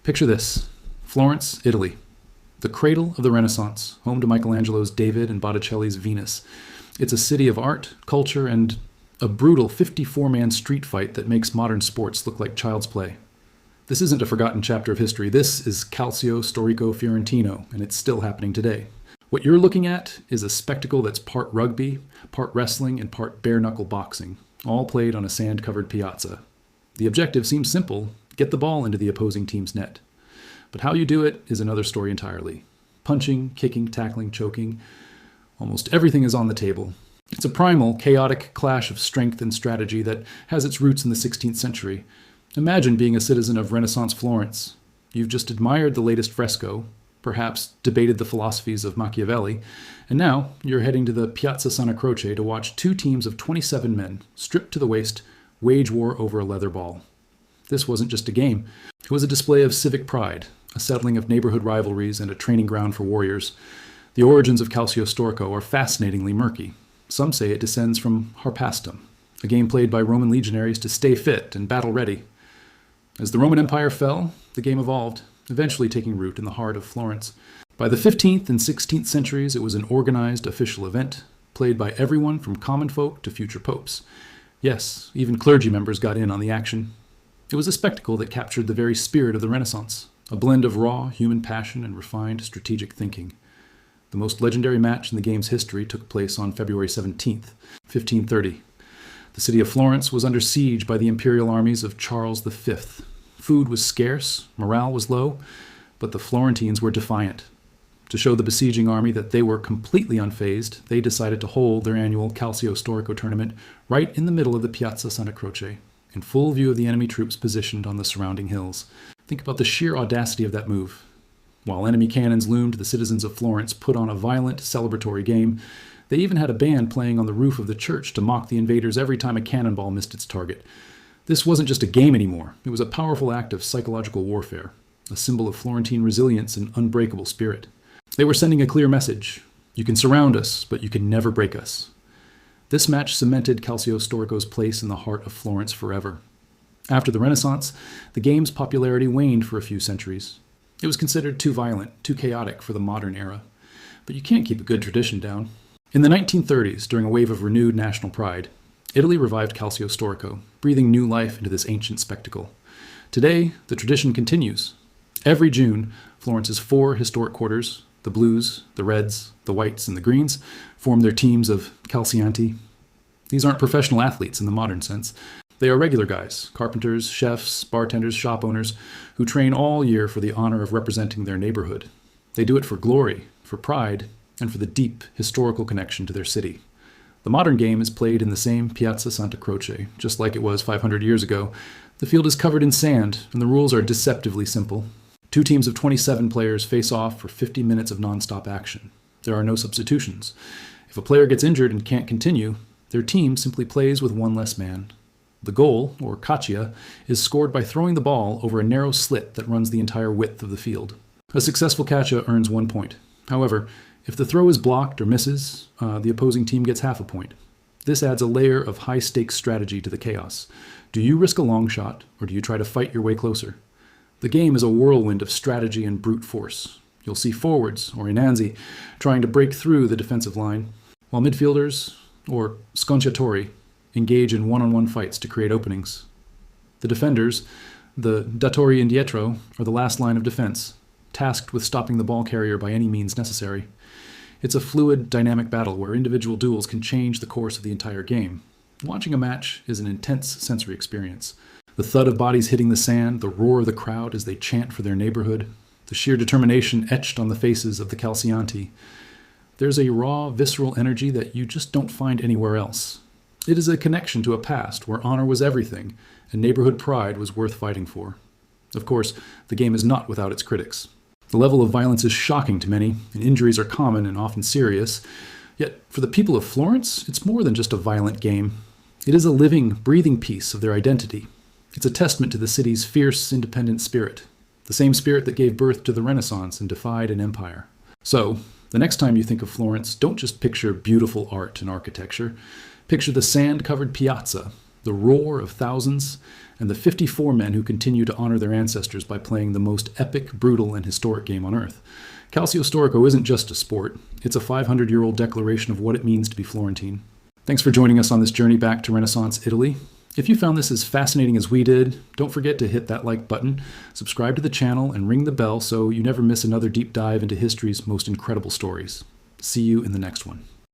Picture this: Florence, Italy. The cradle of the Renaissance, home to Michelangelo's David and Botticelli's Venus. It's a city of art, culture, and a brutal 54-man street fight that makes modern sports look like child's play. This isn't a forgotten chapter of history. This is Calcio Storico Fiorentino, and it's still happening today. What you're looking at is a spectacle that's part rugby, part wrestling, and part bare-knuckle boxing, all played on a sand-covered piazza. The objective seems simple: get the ball into the opposing team's net. But how you do it is another story entirely. Punching, kicking, tackling, choking, almost everything is on the table. It's a primal, chaotic clash of strength and strategy that has its roots in the 16th century. Imagine being a citizen of Renaissance Florence. You've just admired the latest fresco, perhaps debated the philosophies of Machiavelli, and now you're heading to the Piazza Santa Croce to watch two teams of 27 men, stripped to the waist, wage war over a leather ball. This wasn't just a game. It was a display of civic pride, a settling of neighborhood rivalries, and a training ground for warriors. The origins of Calcio Storico are fascinatingly murky. Some say it descends from Harpastum, a game played by Roman legionaries to stay fit and battle-ready. As the Roman Empire fell, the game evolved, eventually taking root in the heart of Florence. By the 15th and 16th centuries, it was an organized official event, played by everyone from common folk to future popes. Yes, even clergy members got in on the action. It was a spectacle that captured the very spirit of the Renaissance, a blend of raw human passion and refined strategic thinking. The most legendary match in the game's history took place on February 17th, 1530. The city of Florence was under siege by the imperial armies of Charles V. Food was scarce, morale was low, but the Florentines were defiant. To show the besieging army that they were completely unfazed, they decided to hold their annual Calcio Storico tournament right in the middle of the Piazza Santa Croce, in full view of the enemy troops positioned on the surrounding hills. Think about the sheer audacity of that move. While enemy cannons loomed, the citizens of Florence put on a violent, celebratory game. They even had a band playing on the roof of the church to mock the invaders every time a cannonball missed its target. This wasn't just a game anymore. It was a powerful act of psychological warfare, a symbol of Florentine resilience and unbreakable spirit. They were sending a clear message: you can surround us, but you can never break us. This match cemented Calcio Storico's place in the heart of Florence forever. After the Renaissance, the game's popularity waned for a few centuries. It was considered too violent, too chaotic for the modern era. But you can't keep a good tradition down. In the 1930s, during a wave of renewed national pride, Italy revived Calcio Storico, breathing new life into this ancient spectacle. Today, the tradition continues. Every June, Florence's four historic quarters, the blues, the reds, the whites, and the greens, form their teams of calcianti. These aren't professional athletes in the modern sense. They are regular guys, carpenters, chefs, bartenders, shop owners, who train all year for the honor of representing their neighborhood. They do it for glory, for pride, and for the deep historical connection to their city. The modern game is played in the same Piazza Santa Croce, just like it was 500 years ago. The field is covered in sand, and the rules are deceptively simple. Two teams of 27 players face off for 50 minutes of nonstop action. There are no substitutions. If a player gets injured and can't continue, their team simply plays with one less man. The goal, or caccia, is scored by throwing the ball over a narrow slit that runs the entire width of the field. A successful caccia earns 1 point. However, if the throw is blocked or misses, the opposing team gets half a point. This adds a layer of high-stakes strategy to the chaos. Do you risk a long shot, or do you try to fight your way closer? The game is a whirlwind of strategy and brute force. You'll see forwards, or inanzi, trying to break through the defensive line, while midfielders, or sconciatori, engage in one-on-one fights to create openings. The defenders, the datori indietro, are the last line of defense, tasked with stopping the ball carrier by any means necessary. It's a fluid, dynamic battle where individual duels can change the course of the entire game. Watching a match is an intense sensory experience. The thud of bodies hitting the sand, the roar of the crowd as they chant for their neighborhood, the sheer determination etched on the faces of the calcianti. There's a raw, visceral energy that you just don't find anywhere else. It is a connection to a past where honor was everything, and neighborhood pride was worth fighting for. Of course, the game is not without its critics. The level of violence is shocking to many, and injuries are common and often serious. Yet, for the people of Florence, it's more than just a violent game. It is a living, breathing piece of their identity. It's a testament to the city's fierce, independent spirit, the same spirit that gave birth to the Renaissance and defied an empire. So, the next time you think of Florence, don't just picture beautiful art and architecture. Picture the sand-covered piazza, the roar of thousands, and the 54 men who continue to honor their ancestors by playing the most epic, brutal, and historic game on earth. Calcio Storico isn't just a sport, it's a 500-year-old declaration of what it means to be Florentine. Thanks for joining us on this journey back to Renaissance Italy. If you found this as fascinating as we did, don't forget to hit that like button, subscribe to the channel, and ring the bell so you never miss another deep dive into history's most incredible stories. See you in the next one.